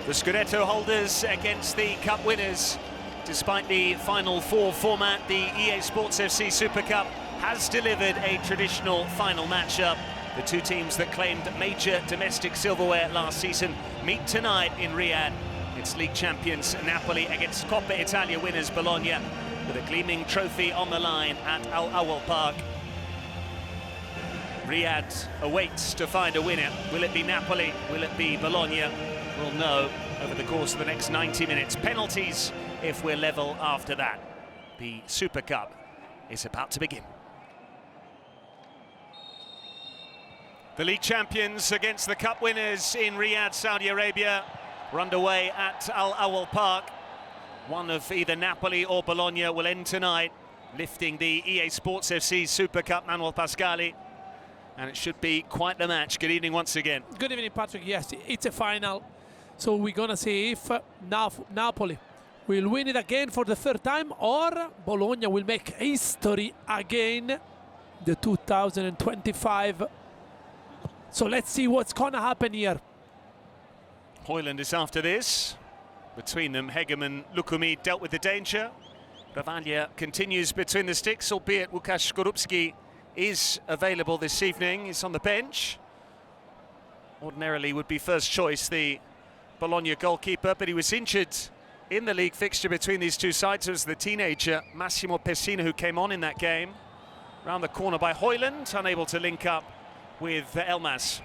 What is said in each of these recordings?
The Scudetto holders against the Cup winners. Despite the Final Four format, the EA SPORTS FC Supercup has delivered a traditional final matchup. The two teams that claimed major domestic silverware last season meet tonight in Riyadh. It's league champions Napoli against Coppa Italia winners Bologna, with a gleaming trophy on the line at Al Park. Riyadh awaits to find a winner. Will it be Napoli? Will it be Bologna? We'll know over the course of the next 90 minutes. Penalties if we're level after that. The Super Cup is about to begin. The league champions against the cup winners in Riyadh, Saudi Arabia. We're underway at Al Park. One of either Napoli or Bologna will end tonight, lifting the EA SPORTS FC Super Cup. Manuel Pascali. And it should be quite the match. Good evening once again. Good evening, Patrick. Yes, it's a final. So we're going to see if Napoli will win it again for the third time, or Bologna will make history again, the 2025. So let's see what's going to happen here. Højlund is after this. Between them, Hegeman, Lukumi dealt with the danger. Ravaglia continues between the sticks, albeit Łukasz Skorupski is available this evening. He's on the bench. Ordinarily would be first choice, the Bologna goalkeeper, but he was injured in the league fixture between these two sides. It was the teenager Massimo Pessina who came on in that game. Round the corner by Højlund, unable to link up with Elmas.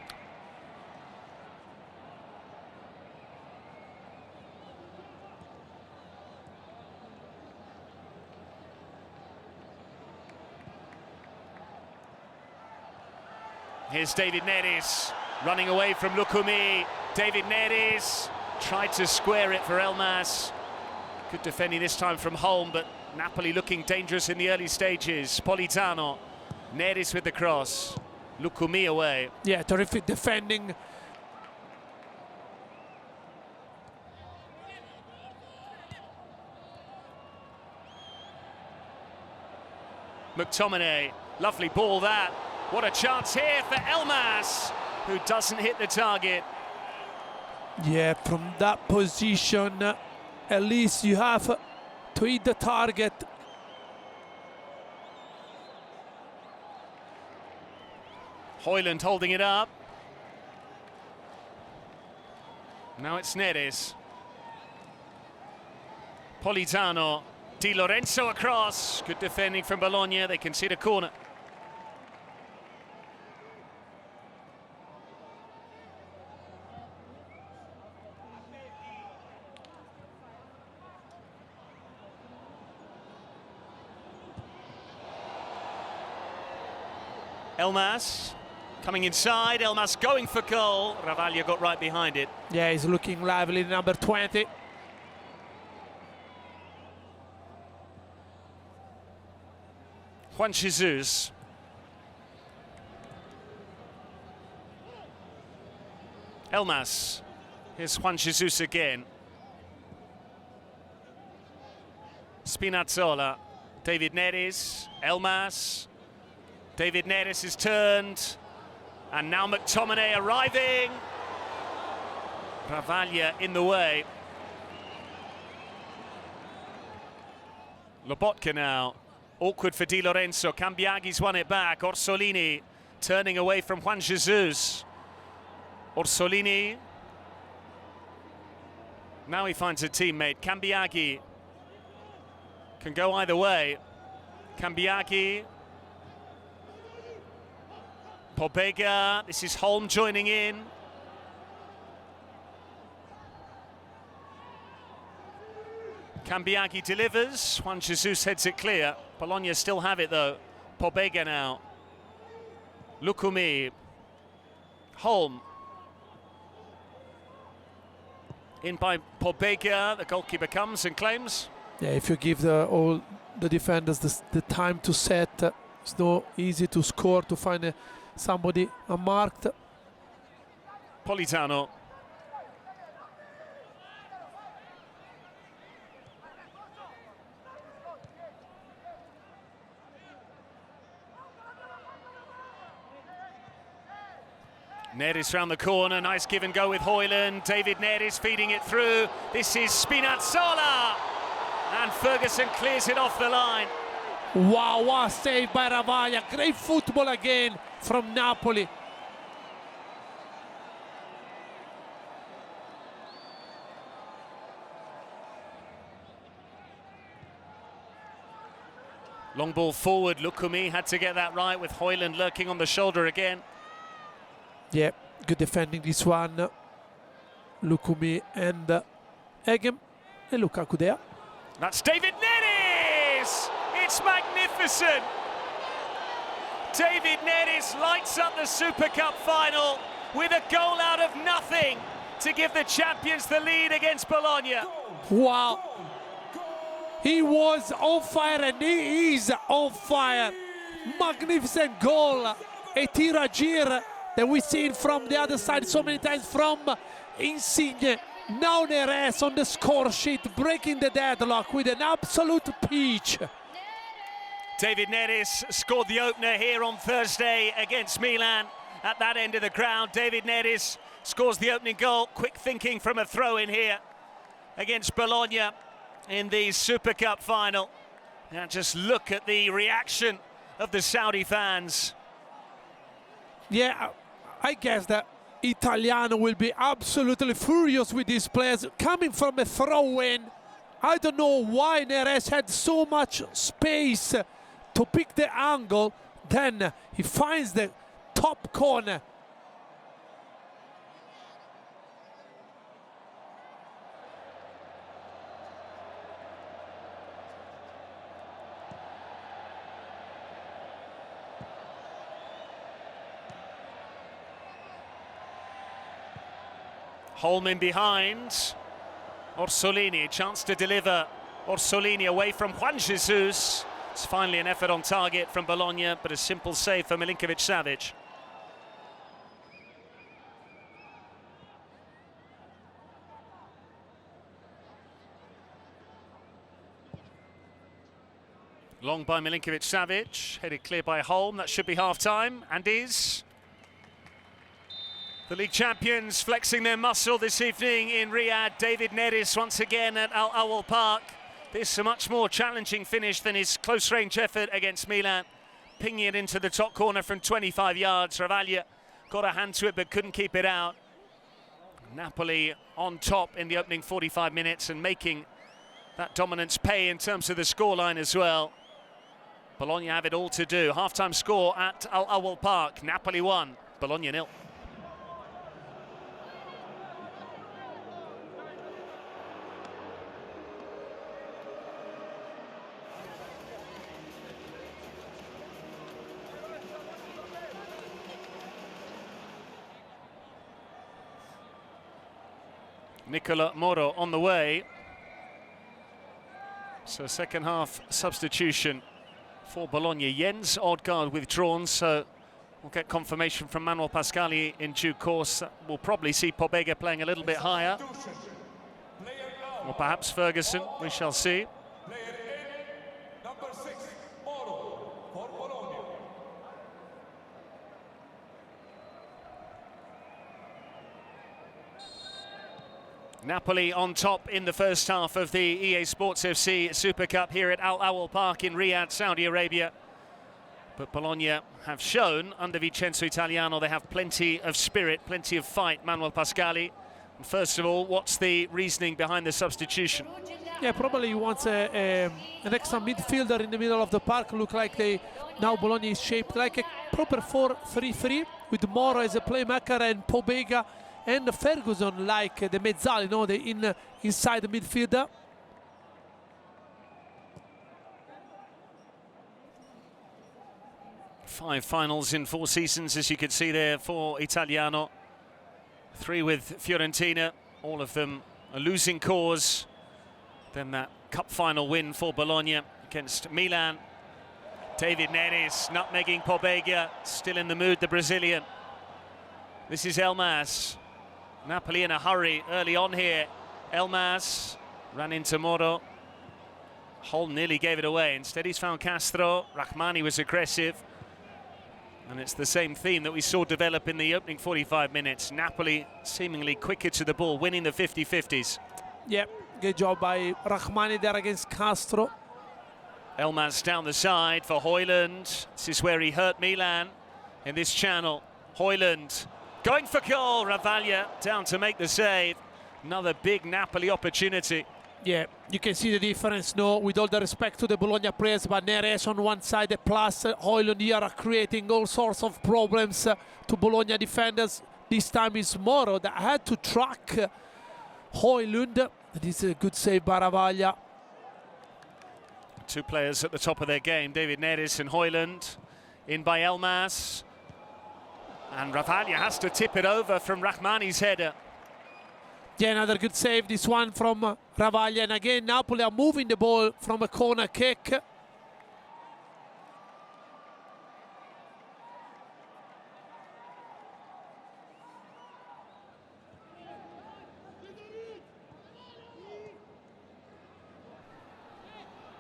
Here's David Neres running away from Lukumi. David Neres tried to square it for Elmas. Good defending this time from home, but Napoli looking dangerous in the early stages. Politano, Neres with the cross. Lukumi away. Yeah, terrific defending. McTominay, lovely ball that. What a chance here for Elmas, who doesn't hit the target. Yeah, from that position, at least you have to hit the target. Højlund holding it up. Now it's Neres. Politano, Di Lorenzo across. Good defending from Bologna. They concede a corner. Elmas coming inside, Elmas going for goal. Ravaglia got right behind it. Yeah, he's looking lively, number 20. Juan Jesus. Elmas. Here's Juan Jesus again. Spinazzola. David Neres. Elmas. David Neres is turned, and now McTominay arriving. Ravaglia in the way. Lobotka now, awkward for Di Lorenzo. Cambiaghi's won it back. Orsolini turning away from Juan Jesus. Orsolini. Now he finds a teammate. Cambiaghi can go either way. Cambiaghi. Pobega, this is Holm joining in. Cambiaghi delivers, Juan Jesus heads it clear. Bologna still have it though. Pobega now. Lukumi. Holm. In by Pobega, the goalkeeper comes and claims. Yeah, if you give all the defenders the time to set, it's not easy to score, to find somebody unmarked. Politano. Neres round the corner, nice give and go with Højlund. David Neres feeding it through. This is Spinazzola, and Ferguson clears it off the line. Wow, what a save by Ravaglia. Great football again from Napoli. Long ball forward, Lukumi had to get that right with Højlund lurking on the shoulder again. Yeah, good defending this one. Lukumi and Egem and Lukaku there. That's David Neres! It's magnificent! David Neres lights up the Super Cup final with a goal out of nothing to give the champions the lead against Bologna. Wow. He was on fire and he is on fire. Magnificent goal. A tiragir that we've seen from the other side so many times from Insigne. Now Neres on the score sheet, breaking the deadlock with an absolute peach. David Neres scored the opener here on Thursday against Milan at that end of the ground. David Neres scores the opening goal. Quick thinking from a throw-in here against Bologna in the Super Cup final. Now just look at the reaction of the Saudi fans. Yeah, I guess that Italiano will be absolutely furious with these players coming from a throw-in. I don't know why Neres had so much space to pick the angle, then he finds the top corner. Holman behind. Orsolini, chance to deliver. Orsolini away from Juan Jesus. It's finally an effort on target from Bologna, but a simple save for Milinkovic-Savic. Long by Milinkovic-Savic, headed clear by Holm. That should be half-time, and is. The league champions flexing their muscle this evening in Riyadh. David Neres once again at Al Awal Park. This a much more challenging finish than his close-range effort against Milan. Pinging it into the top corner from 25 yards. Ravaglia got a hand to it but couldn't keep it out. Napoli on top in the opening 45 minutes and making that dominance pay in terms of the scoreline as well. Bologna have it all to do. Half-time score at Al Awal Park. Napoli 1, Bologna 0. Nicola Moro on the way. So second half substitution for Bologna. Jens Odgaard withdrawn, so we'll get confirmation from Manuel Pascali in due course. We'll probably see Pobega playing a little bit higher. Or perhaps Ferguson, we shall see. Napoli on top in the first half of the EA Sports FC Supercup here at Al Awal Park in Riyadh, Saudi Arabia. But Bologna have shown under Vincenzo Italiano they have plenty of spirit, plenty of fight. Manuel Pascali. And first of all, what's the reasoning behind the substitution? Yeah, probably he wants an extra midfielder in the middle of the park. Look like now Bologna is shaped like a proper 4-3-3 with Moro as a playmaker and Pobega and Ferguson like the mezzali, the inside the midfielder. Five finals in 4 seasons, as you can see there for Italiano. 3 with Fiorentina, all of them a losing cause. Then that cup final win for Bologna against Milan. David Neres nutmegging Pobega, still in the mood, the Brazilian. This is Elmas. Napoli in a hurry early on here. Elmas ran into Moro. Holm nearly gave it away. Instead he's found Castro. Rahmani was aggressive. And it's the same theme that we saw develop in the opening 45 minutes. Napoli seemingly quicker to the ball, winning the 50-50s. Yeah, good job by Rahmani there against Castro. Elmas down the side for Højlund. This is where he hurt Milan in this channel. Højlund going for goal. Ravaglia down to make the save. Another big Napoli opportunity. Yeah, you can see the difference, no, with all the respect to the Bologna players, but Neres on one side, plus Højlund here are creating all sorts of problems to Bologna defenders. This time is Moro that had to track Højlund. This is a good save by Ravaglia. Two players at the top of their game, David Neres and Højlund. In by Elmas. And Ravaglia has to tip it over from Rahmani's header. Yeah, another good save, this one from Ravaglia. And again, Napoli are moving the ball from a corner kick.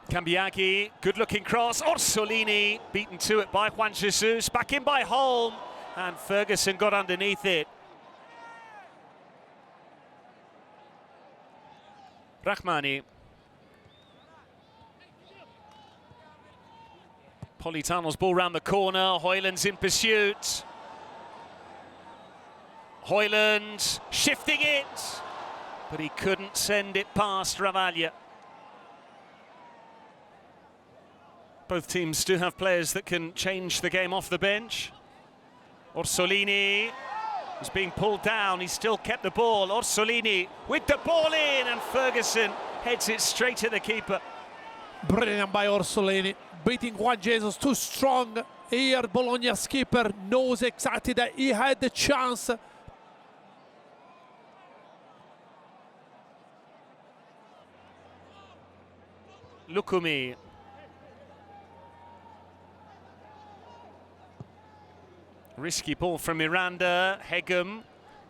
Cambiaghi, good-looking cross. Orsolini beaten to it by Juan Jesus. Back in by Holm. And Ferguson got underneath it. Rahmani. Politano's ball round the corner. Højlund's in pursuit. Højlund shifting it, but he couldn't send it past Ravaglia. Both teams do have players that can change the game off the bench. Orsolini was being pulled down. He still kept the ball. Orsolini with the ball in, and Ferguson heads it straight at the keeper. Brilliant by Orsolini, beating Juan Jesus too strong. Here Bologna's keeper knows exactly that he had the chance. Lukumi. Risky ball from Miranda. Hegem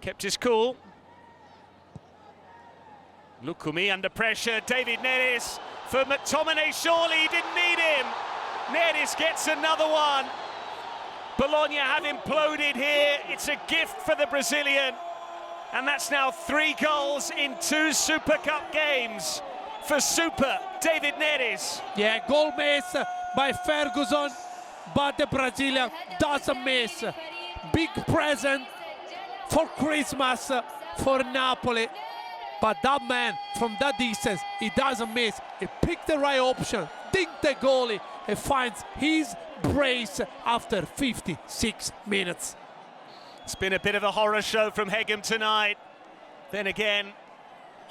kept his cool. Lukumi under pressure. David Neres for McTominay. Surely he didn't need him. Neres gets another one. Bologna have imploded here. It's a gift for the Brazilian. And that's now 3 goals in 2 Super Cup games for Super David Neres. Yeah, goal miss by Ferguson, but the Brazilian doesn't miss. Big present for Christmas for Napoli. But that man, from that distance, he doesn't miss. He picked the right option, dinked the goalie, and finds his brace after 56 minutes. It's been a bit of a horror show from Hegem tonight. Then again,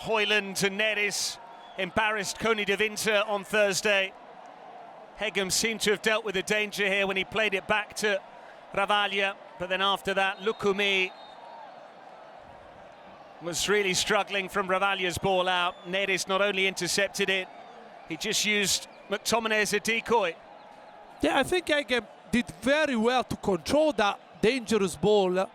Højlund and Neres embarrassed Coni de Winter on Thursday. Hegem seemed to have dealt with the danger here when he played it back to Ravaglia, but then after that, Lukumi was really struggling from Ravaglia's ball out. Neres not only intercepted it, he just used McTominay as a decoy. Yeah, I think Hegem did very well to control that dangerous ball,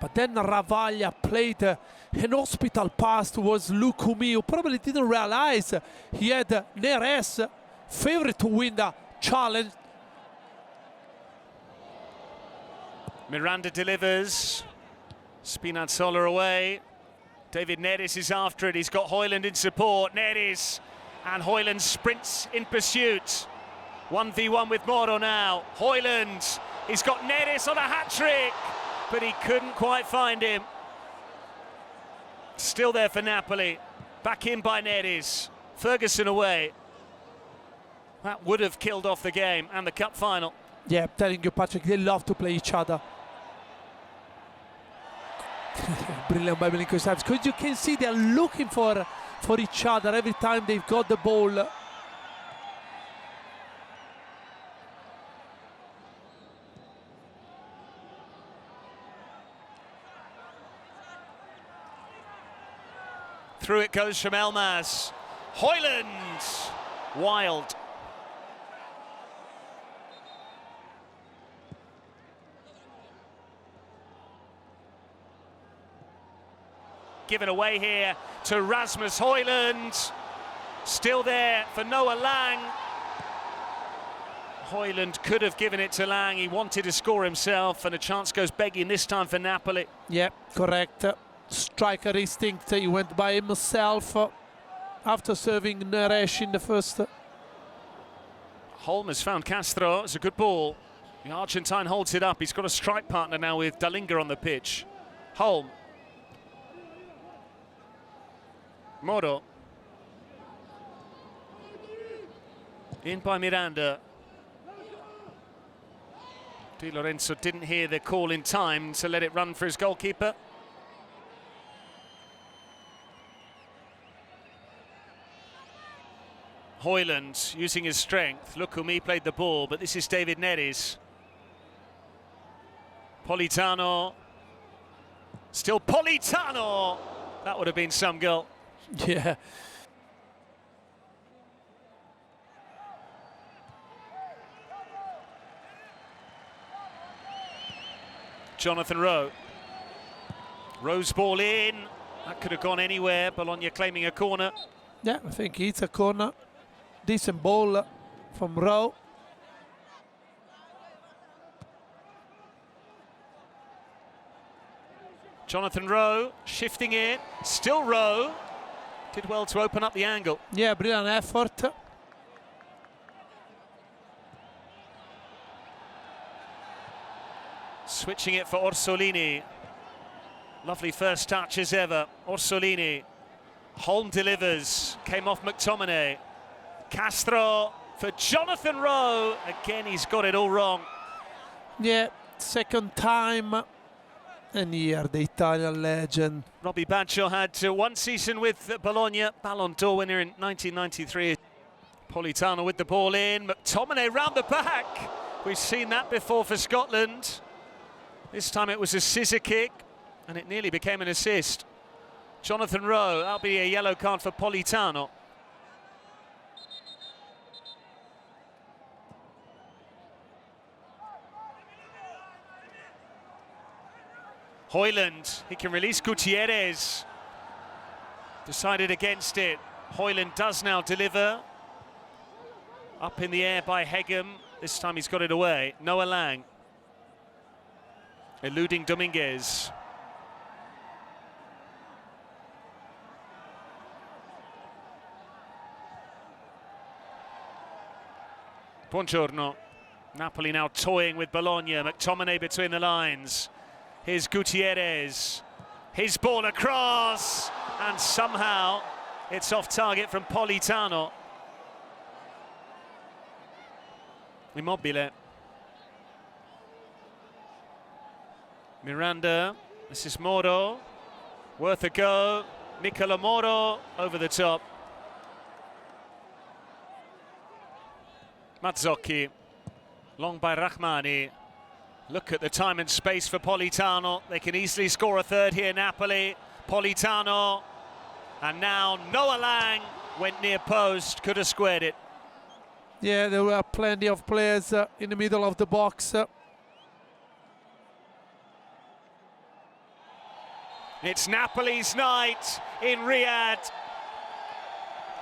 but then Ravaglia played an hospital pass towards Lukumi, who probably didn't realize he had Neres favorite to win the challenge. Miranda delivers. Spinazzola away. David Neres is after it. He's got Højlund in support. Neres and Højlund sprints in pursuit. 1v1 with Moro now. Højlund, he's got Neres on a hat-trick, but he couldn't quite find him. Still there for Napoli. Back in by Neres. Ferguson away. That would have killed off the game and the cup final. Yeah, I'm telling you, Patrick, they love to play each other. Brilliant by Milinkovic, because you can see they're looking for each other every time they've got the ball. Through it goes from Elmas. Højlund, wild. Given away here to Rasmus Højlund. Still there for Noah Lang. Højlund could have given it to Lang. He wanted to score himself, and a chance goes begging this time for Napoli. Yeah, correct. Striker instinct. He went by himself after serving Neres in the first. Holm has found Castro. It's a good ball. The Argentine holds it up. He's got a strike partner now with Dalinga on the pitch. Holm. Moro. In by Miranda. Di Lorenzo didn't hear the call in time to let it run for his goalkeeper. Højlund using his strength. Lukumi played the ball, but this is David Neres. Politano. Still Politano! That would have been some goal. Yeah. Jonathan Rowe. Rowe's ball in. That could have gone anywhere. Bologna claiming a corner. Yeah, I think it's a corner. Decent ball from Rowe. Jonathan Rowe shifting it. Still Rowe. Did well to open up the angle. Yeah, brilliant effort. Switching it for Orsolini. Lovely first touch as ever. Orsolini. Holm delivers. Came off McTominay. Castro for Jonathan Rowe. Again, he's got it all wrong. Yeah, second time. And here, the Italian legend. Robbie Baggio had one season with Bologna. Ballon d'Or winner in 1993. Politano with the ball in. McTominay round the back. We've seen that before for Scotland. This time it was a scissor kick, and it nearly became an assist. Jonathan Rowe, that'll be a yellow card for Politano. Højlund, he can release Gutierrez. Decided against it. Højlund does now deliver. Up in the air by Hegem. This time he's got it away. Noah Lang. Eluding Dominguez. Buongiorno. Napoli now toying with Bologna. McTominay between the lines. Here's Gutierrez. His ball across. And somehow it's off target from Politano. Immobile. Miranda, this is Moro, worth a go. Nicola Moro over the top. Mazzocchi, long by Rahmani. Look at the time and space for Politano. They can easily score a third here, Napoli. Politano, and now Noah Lang went near post, could have squared it. Yeah, there were plenty of players in the middle of the box. It's Napoli's night in Riyadh.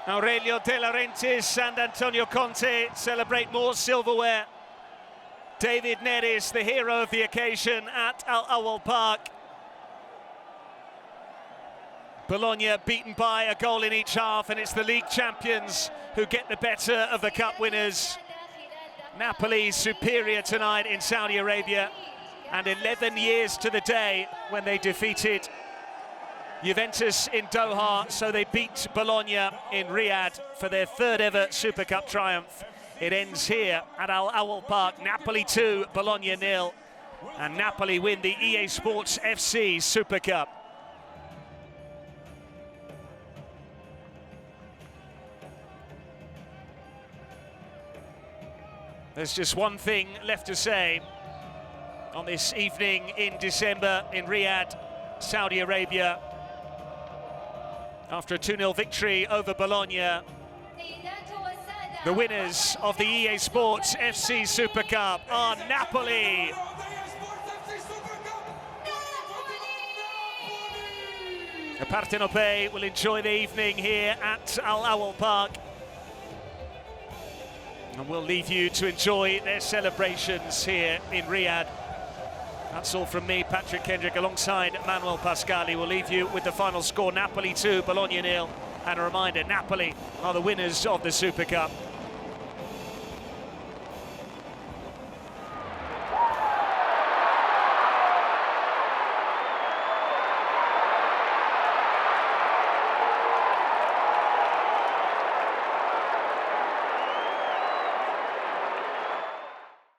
Aurelio De Laurentiis and Antonio Conte celebrate more silverware. David Neres, the hero of the occasion at Al Park. Bologna beaten by a goal in each half, and it's the league champions who get the better of the cup winners. Napoli superior tonight in Saudi Arabia, and 11 years to the day when they defeated Juventus in Doha, so they beat Bologna in Riyadh for their third ever Super Cup triumph. It ends here at Al Park. Napoli 2, Bologna 0, and Napoli win the EA Sports FC Super Cup. There's just one thing left to say on this evening in December in Riyadh, Saudi Arabia. After a 2-0 victory over Bologna, the winners of the EA Sports FC Super Cup are Napoli. The Partenopei will enjoy the evening here at Al Park. And we'll leave you to enjoy their celebrations here in Riyadh. That's all from me, Patrick Kendrick, alongside Manuel Pascali. We'll leave you with the final score, Napoli 2, Bologna 0. And a reminder, Napoli are the winners of the Super Cup.